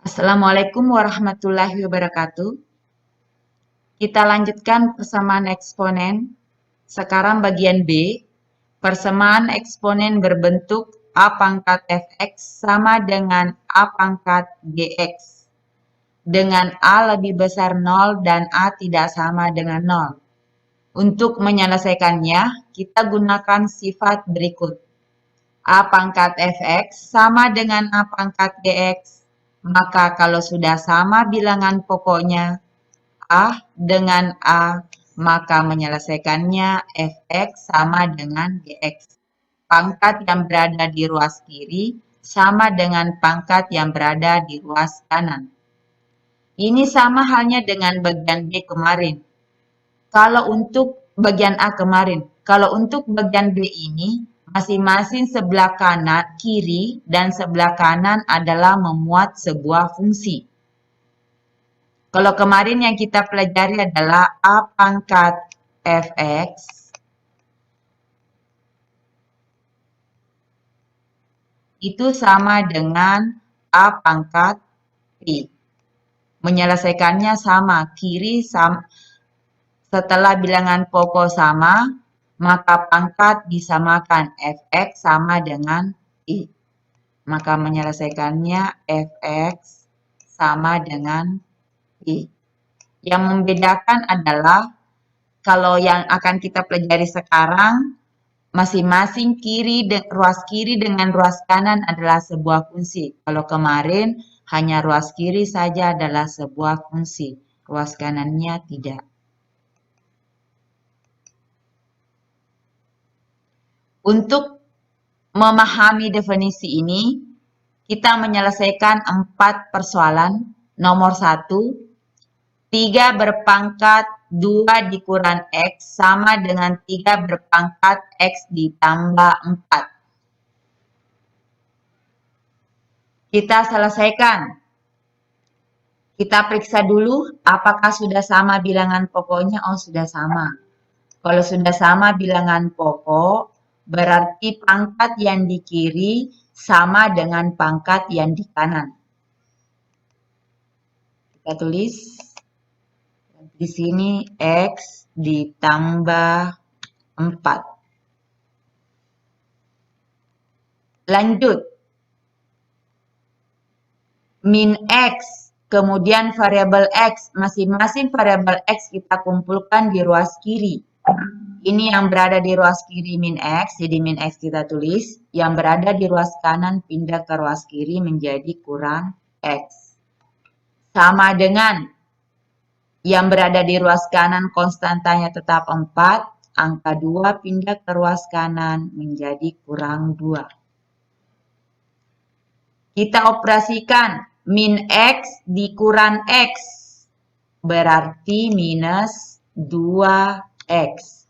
Assalamualaikum warahmatullahi wabarakatuh. Kita lanjutkan persamaan eksponen. Sekarang bagian B. Persamaan eksponen berbentuk A pangkat fx sama dengan A pangkat gx. Dengan A lebih besar 0 dan A tidak sama dengan 0. Untuk menyelesaikannya, kita gunakan sifat berikut. A pangkat fx sama dengan A pangkat gx. Maka kalau sudah sama bilangan pokoknya A dengan A, maka menyelesaikannya fx sama dengan gx. Pangkat yang berada di ruas kiri sama dengan pangkat yang berada di ruas kanan. Ini sama halnya dengan bagian B kemarin. Kalau untuk bagian A kemarin, kalau untuk bagian B ini, masing-masing sebelah kanan, kiri, dan sebelah kanan adalah memuat sebuah fungsi. Kalau kemarin yang kita pelajari adalah A pangkat fx itu sama dengan A pangkat pi. Menyelesaikannya sama, kiri sama. Setelah bilangan pokok sama, maka pangkat disamakan fx sama dengan i. Maka menyelesaikannya fx sama dengan i. Yang membedakan adalah kalau yang akan kita pelajari sekarang, masing-masing ruas kiri dengan ruas kanan adalah sebuah fungsi. Kalau kemarin hanya ruas kiri saja adalah sebuah fungsi, ruas kanannya tidak. Untuk memahami definisi ini, kita menyelesaikan 4 persoalan. Nomor 1, 3 berpangkat 2 dikurang X sama dengan 3 berpangkat X ditambah 4. Kita selesaikan. Kita periksa dulu apakah sudah sama bilangan pokoknya. Oh, sudah sama. Kalau sudah sama bilangan pokok, berarti pangkat yang di kiri sama dengan pangkat yang di kanan. Kita tulis di sini X ditambah 4. Lanjut. Min X, kemudian variabel X. Masing-masing variabel X kita kumpulkan di ruas kiri. Ini yang berada di ruas kiri min X, jadi min X kita tulis. Yang berada di ruas kanan pindah ke ruas kiri menjadi kurang X. Sama dengan yang berada di ruas kanan konstantanya tetap 4, angka 2 pindah ke ruas kanan menjadi kurang 2. Kita operasikan min X dikurang X, berarti minus 2X.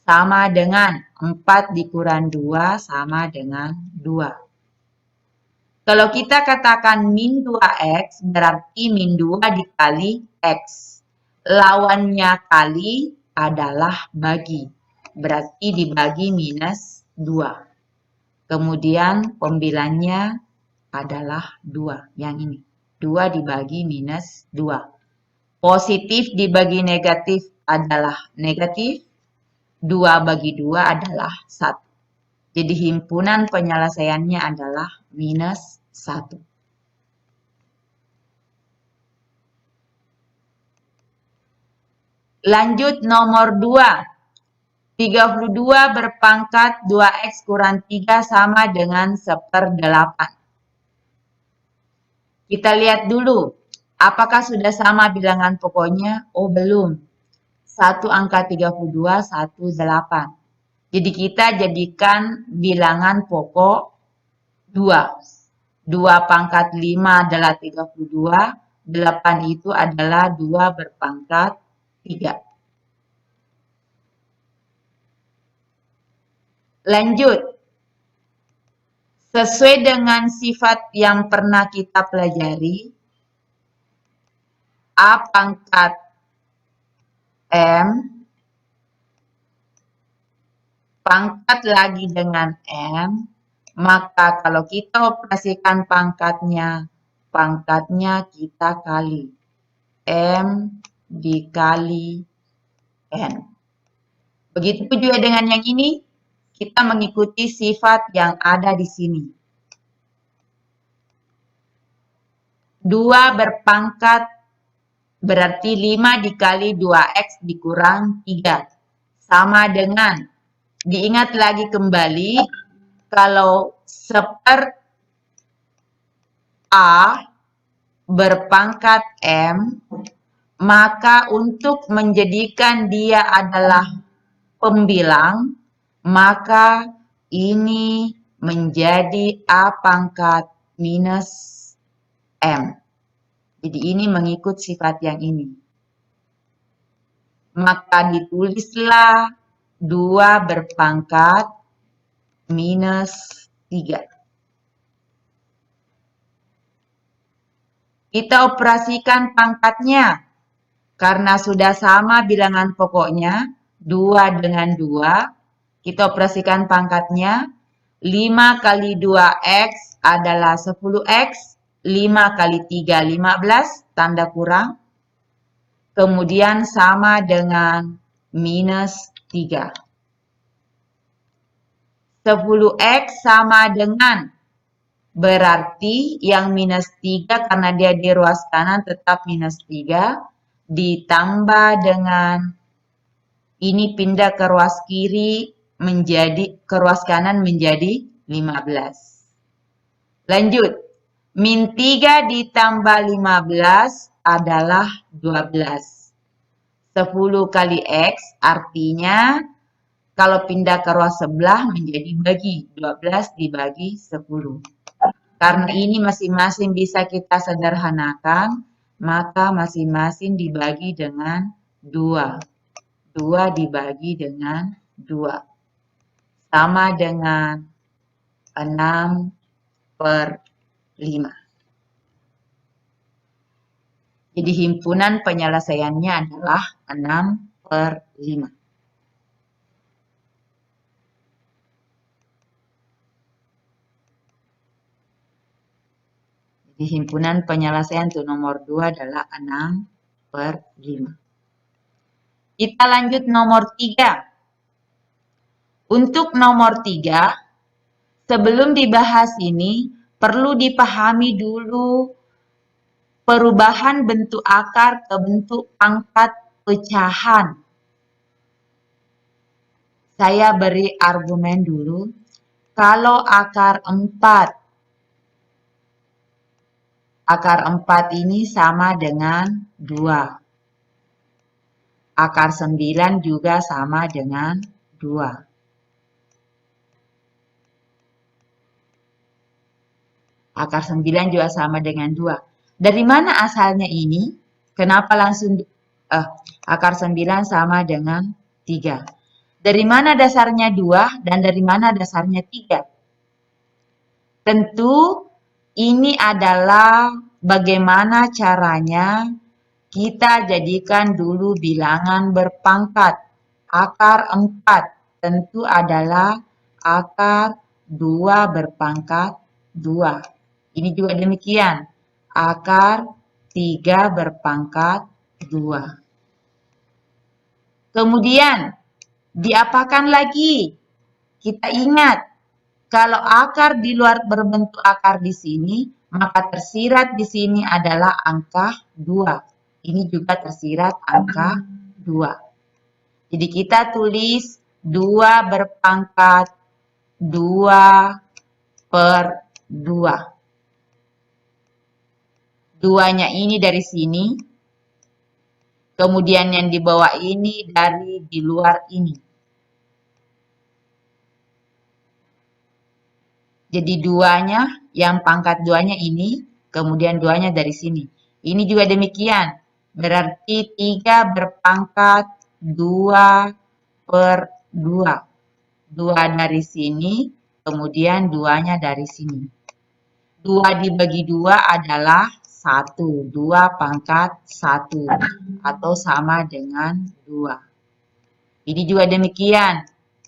Sama dengan 4 dikurang 2 sama dengan 2. Kalau kita katakan min 2X, berarti min 2 dikali X. Lawannya kali adalah bagi. Berarti dibagi minus 2. Kemudian pembilangnya adalah 2. Yang ini. 2 dibagi minus 2. Positif dibagi negatif adalah negatif. 2 bagi 2 adalah 1. Jadi himpunan penyelesaiannya adalah minus 1. Lanjut nomor 2. 32 berpangkat 2X kurang 3 sama dengan 1/8. Kita lihat dulu, apakah sudah sama bilangan pokoknya? Oh, belum. 1 angka 32, 1 8. Jadi kita jadikan bilangan pokok 2. 2 pangkat 5 adalah 32, 8 itu adalah 2 berpangkat 3. Lanjut. Sesuai dengan sifat yang pernah kita pelajari, A pangkat M, pangkat lagi dengan M, maka kalau kita operasikan pangkatnya pangkatnya kita kali. M dikali N. Begitu juga dengan yang ini, kita mengikuti sifat yang ada di sini. 2 berpangkat berarti 5 dikali 2X dikurang 3. Sama dengan, diingat lagi kembali, kalau A berpangkat M, maka untuk menjadikan dia adalah pembilang, maka ini menjadi A pangkat minus M. Jadi ini mengikut sifat yang ini. Maka ditulislah 2 berpangkat minus 3. Kita operasikan pangkatnya. Karena sudah sama bilangan pokoknya, 2 dengan 2, kita operasikan pangkatnya. 5 kali 2X adalah 10X, 5 kali 3, 15, tanda kurang. Kemudian sama dengan minus 3. 10X sama dengan, berarti yang minus 3 karena dia di ruas kanan tetap minus 3. Ditambah dengan ini pindah ke ruas kiri menjadi ke ruas kanan menjadi 15. Lanjut. Min 3 ditambah 15 adalah 12. 10 kali X artinya kalau pindah ke ruas sebelah menjadi bagi. 12 dibagi 10. Karena ini masing-masing bisa kita sederhanakan, maka masing-masing dibagi dengan 2. 2 dibagi dengan 2. Sama dengan 6/5. Jadi himpunan penyelesaiannya adalah 6/5. Di himpunan penyelesaian untuk nomor 2 adalah 6/5. Kita lanjut nomor 3. Untuk nomor 3, sebelum dibahas ini, perlu dipahami dulu perubahan bentuk akar ke bentuk pangkat pecahan. Saya beri argumen dulu. Kalau akar 4 ini sama dengan 2. Akar 9 juga sama dengan 2. Akar 9 juga sama dengan 2. Dari mana asalnya ini? Kenapa langsung akar 9 sama dengan 3? Dari mana dasarnya 2 dan dari mana dasarnya 3? Tentu ini adalah bagaimana caranya kita jadikan dulu bilangan berpangkat. Akar 4 tentu adalah akar 2 berpangkat 2. Ini juga demikian. Akar 3 berpangkat 2. Kemudian, diapakan lagi? Kita ingat, kalau akar di luar berbentuk akar di sini, maka tersirat di sini adalah angka 2. Ini juga tersirat angka 2. Jadi kita tulis 2 berpangkat 2/2. 2-nya ini dari sini. Kemudian yang di bawah ini dari di luar ini. Jadi 2-nya, yang pangkat 2-nya ini, kemudian 2-nya dari sini. Ini juga demikian. Berarti 3 berpangkat 2/2. 2 dari sini, kemudian 2-nya dari sini. 2 dibagi 2 adalah 1. 2 pangkat 1 atau sama dengan 2. Ini juga demikian.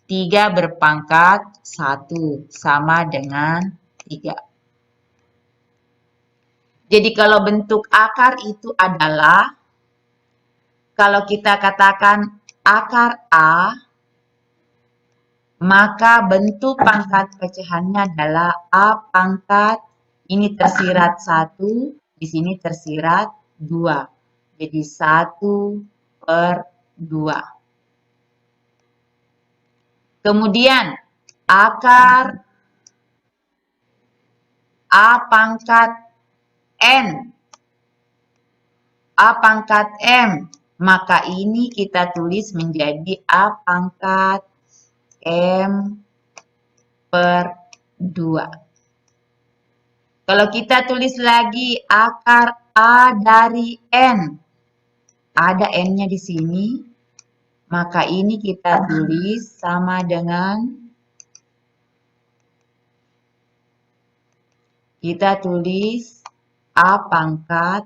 3 berpangkat 1 sama dengan 3. Jadi kalau bentuk akar itu adalah, kalau kita katakan akar A, maka bentuk pangkat pecahannya adalah A pangkat, ini tersirat 1, di sini tersirat 2. Jadi 1/2. Kemudian akar A pangkat N, A pangkat M, maka ini kita tulis menjadi A pangkat M/2. Kalau kita tulis lagi akar A dari N, ada N-nya di sini, maka ini kita tulis sama dengan, kita tulis A pangkat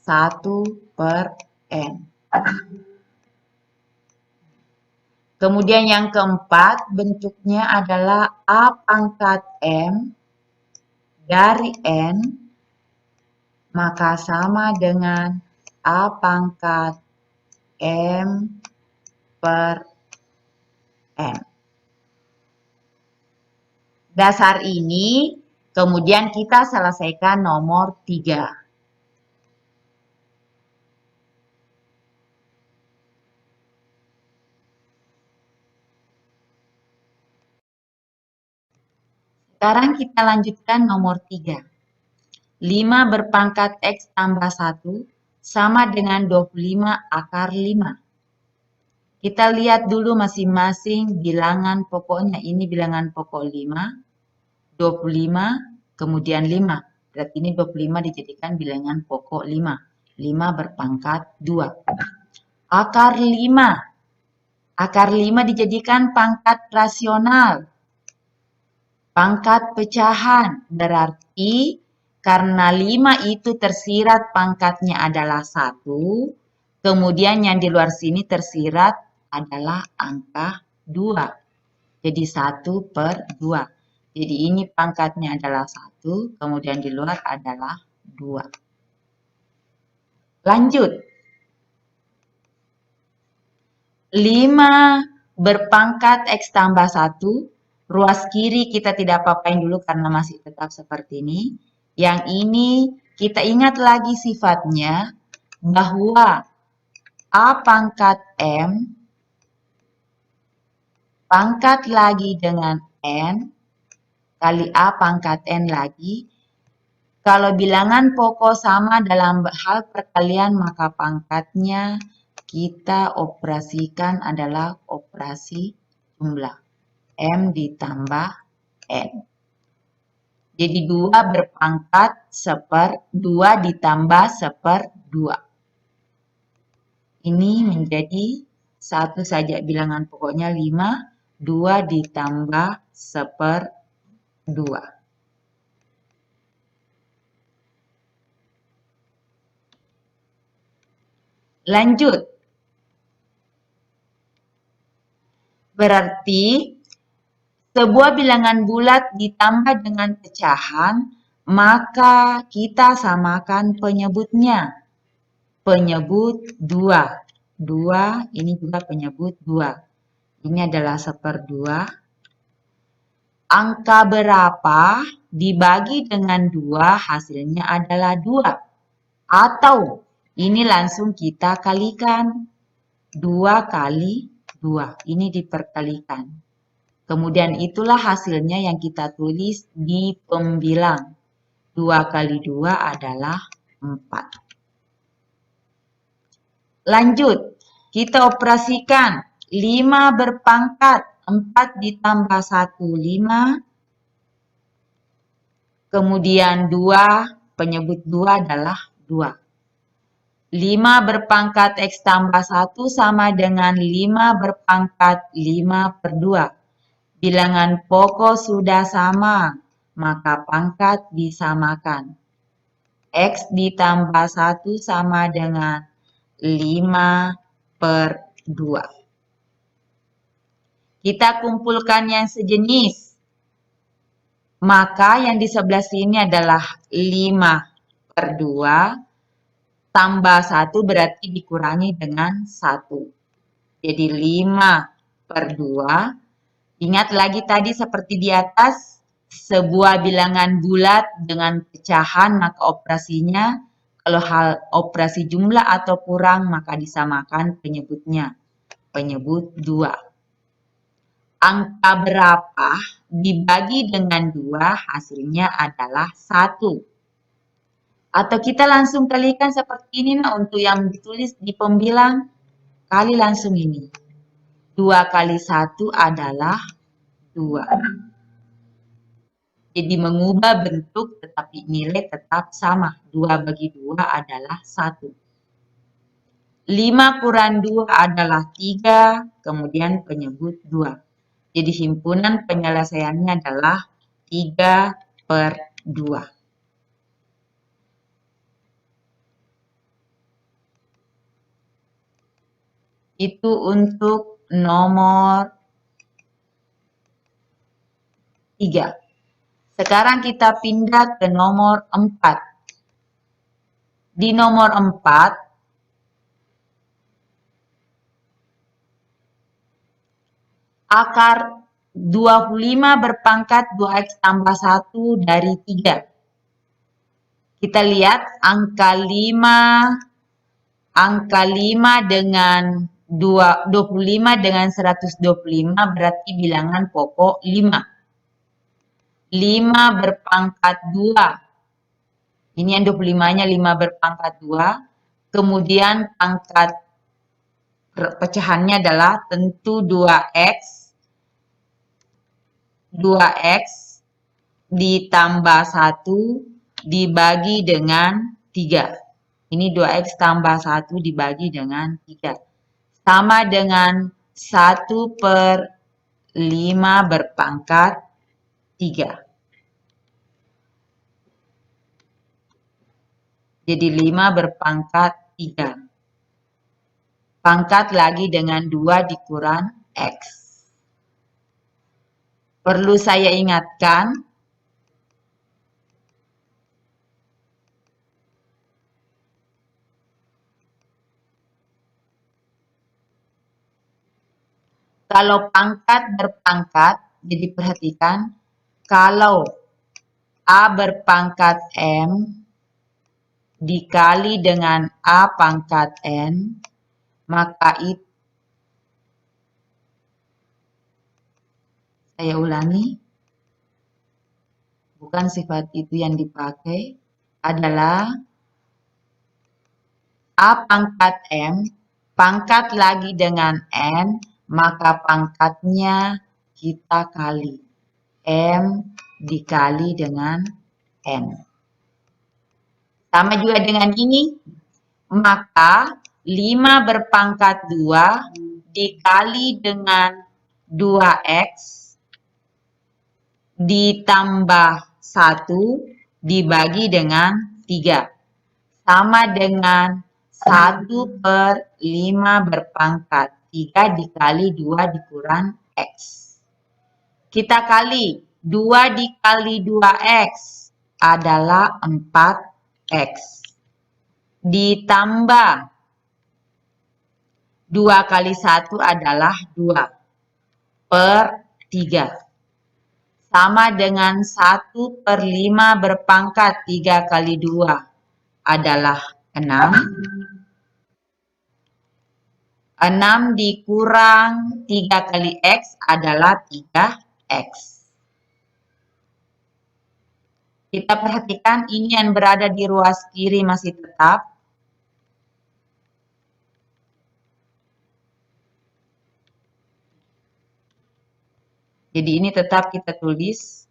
1/N. Kemudian yang keempat, bentuknya adalah A pangkat M dari N, maka sama dengan A pangkat M/N. Dasar ini kemudian kita selesaikan nomor 3. Sekarang kita lanjutkan nomor 3. 5 berpangkat X tambah 1 sama dengan 25 akar 5. Kita lihat dulu masing-masing bilangan pokoknya. Ini bilangan pokok 5, 25, kemudian 5. Berarti ini 25 dijadikan bilangan pokok 5. 5 berpangkat 2. Akar 5. Akar 5 dijadikan pangkat rasional. Pangkat pecahan. Berarti karena 5 itu tersirat pangkatnya adalah 1. Kemudian yang di luar sini tersirat adalah angka 2. Jadi 1/2. Jadi ini pangkatnya adalah 1, kemudian di luar adalah 2. Lanjut. 5 berpangkat X tambah 1. Ruas kiri kita tidak apa-apain dulu karena masih tetap seperti ini. Yang ini kita ingat lagi sifatnya bahwa A pangkat M pangkat lagi dengan N kali A pangkat N lagi. Kalau bilangan pokok sama dalam hal perkalian, maka pangkatnya kita operasikan adalah operasi jumlah. M ditambah N. Jadi 2 berpangkat 2 ditambah 1/2. Ini menjadi 1 saja bilangan pokoknya 5, 2 ditambah 1/2. Lanjut. Berarti sebuah bilangan bulat ditambah dengan pecahan, maka kita samakan penyebutnya. Penyebut 2. 2, ini juga penyebut 2. Ini adalah 1/2. Angka berapa dibagi dengan 2 hasilnya adalah 2. Atau ini langsung kita kalikan. 2 kali 2. Ini diperkalikan. Kemudian itulah hasilnya yang kita tulis di pembilang. 2 kali 2 adalah 4. Lanjut, kita operasikan. 5 berpangkat 4 ditambah 1, 5. Kemudian 2, penyebut 2 adalah 2. 5 berpangkat X tambah 1 sama dengan 5 berpangkat 5/2. Bilangan pokok sudah sama, maka pangkat disamakan. X ditambah 1 sama dengan 5/2. Kita kumpulkan yang sejenis. Maka yang di sebelah sini adalah 5 per 2 tambah 1 berarti dikurangi dengan 1. Jadi 5 per 2. Ingat lagi tadi seperti di atas, sebuah bilangan bulat dengan pecahan maka operasinya kalau hal operasi jumlah atau kurang maka disamakan penyebutnya. Penyebut 2. Angka berapa dibagi dengan 2 hasilnya adalah 1. Atau kita langsung kalikan seperti ini untuk yang ditulis di pembilang. Kali langsung ini. 2 kali 1 adalah 2. Jadi mengubah bentuk tetapi nilai tetap sama. 2 bagi 2 adalah 1. 5 kurang 2 adalah 3, kemudian penyebut 2. Jadi himpunan penyelesaiannya adalah 3 per 2. Itu untuk nomor 3. Sekarang kita pindah ke nomor 4. Di nomor 4, akar 25 berpangkat 2x tambah 1 dari 3. Kita lihat angka 5 dengan 25 dengan 125 berarti bilangan pokok 5. 5 berpangkat 2. Ini yang 25-nya 5 berpangkat 2. Kemudian pangkat pecahannya adalah tentu 2x. 2x ditambah 1 dibagi dengan 3. Ini 2x tambah 1 dibagi dengan 3. Sama dengan 1 per 5 berpangkat 3. Jadi 5 berpangkat 3. Pangkat lagi dengan 2 dikurang x. Perlu saya ingatkan, kalau pangkat berpangkat, jadi perhatikan, kalau A berpangkat M dikali dengan A pangkat N, maka itu, saya ulangi, bukan sifat itu yang dipakai, adalah A pangkat M, pangkat lagi dengan N, maka pangkatnya kita kali. M dikali dengan N. Sama juga dengan ini, maka 5 berpangkat 2 dikali dengan 2x ditambah 1 dibagi dengan 3. Sama dengan 1 per 5 berpangkat 3 dikali 2 dikurang x. Kita kali 2 dikali 2x adalah 4x. Ditambah 2 kali 1 adalah 2 per 3. Sama dengan 1 per 5 berpangkat 3 kali 2 adalah 6. 6 dikurang 3 kali x adalah 3x. Kita perhatikan ini yang berada di ruas kiri masih tetap. Jadi ini tetap kita tulis.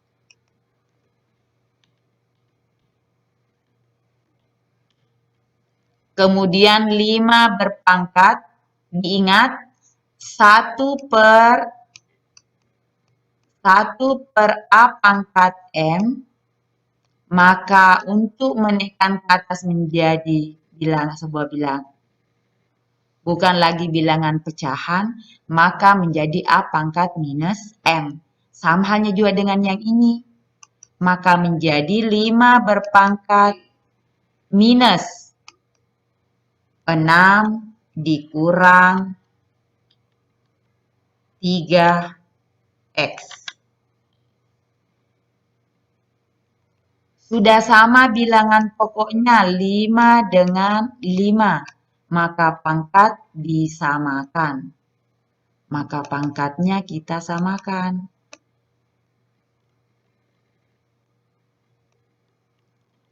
Kemudian 5 berpangkat, diingat 1 per A pangkat M, maka untuk menekan ke atas menjadi sebuah bilangan, bukan lagi bilangan pecahan, maka menjadi A pangkat minus M. Sama halnya juga dengan yang ini. Maka menjadi 5 berpangkat minus 6 dikurang 3x. Sudah sama bilangan pokoknya 5 dengan 5, maka pangkat disamakan. Maka pangkatnya kita samakan.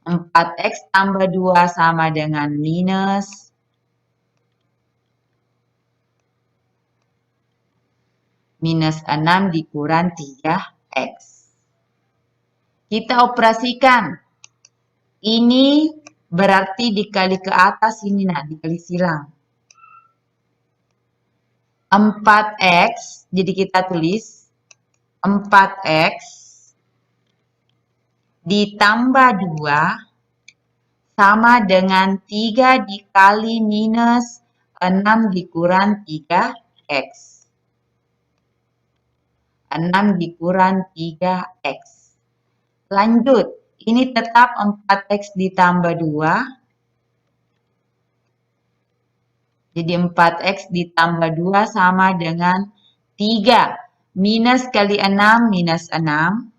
4x tambah 2 sama dengan minus minus 6 dikurang 3x. Kita operasikan. Ini berarti dikali ke atas, ini nah dikali silang. 4x, jadi kita tulis 4x ditambah 2 sama dengan 3 dikali minus 6 dikurang 3x. 6 dikurang 3x. Lanjut, ini tetap 4x ditambah 2. Jadi 4x ditambah 2 sama dengan 3. Minus kali 6, minus 6.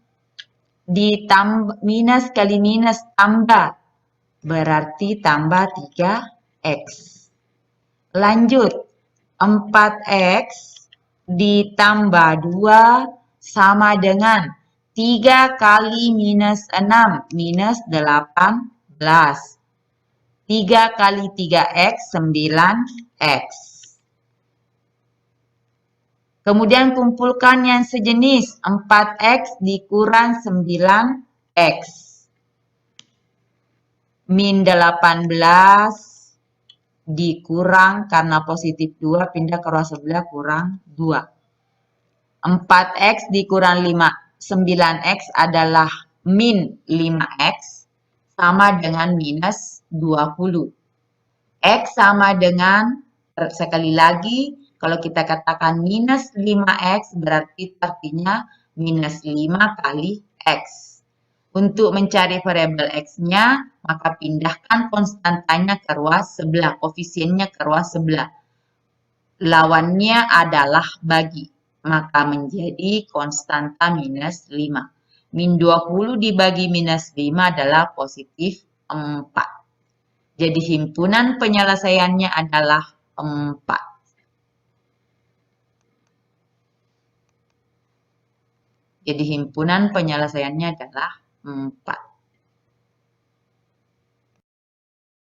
Ditambah, minus kali minus tambah. Berarti tambah 3x. Lanjut, 4x ditambah 2 sama dengan 3 kali minus 6, minus 18. 3 kali 3x, 9x. Kemudian kumpulkan yang sejenis, 4x dikurang 9x. Min 18 dikurang, karena positif 2, pindah ke ruang sebelah, kurang 2. 4x dikurang 9x adalah min 5x, sama dengan minus 20. X sama dengan, sekali lagi, kalau kita katakan minus 5x berarti artinya minus 5 kali x. Untuk mencari variabel x-nya, maka pindahkan konstantanya ke ruas sebelah, koefisiennya ke ruas sebelah. Lawannya adalah bagi, maka menjadi konstanta minus 5. Min 20 dibagi minus 5 adalah positif 4. Jadi himpunan penyelesaiannya adalah 4. Jadi himpunan penyelesaiannya adalah 4.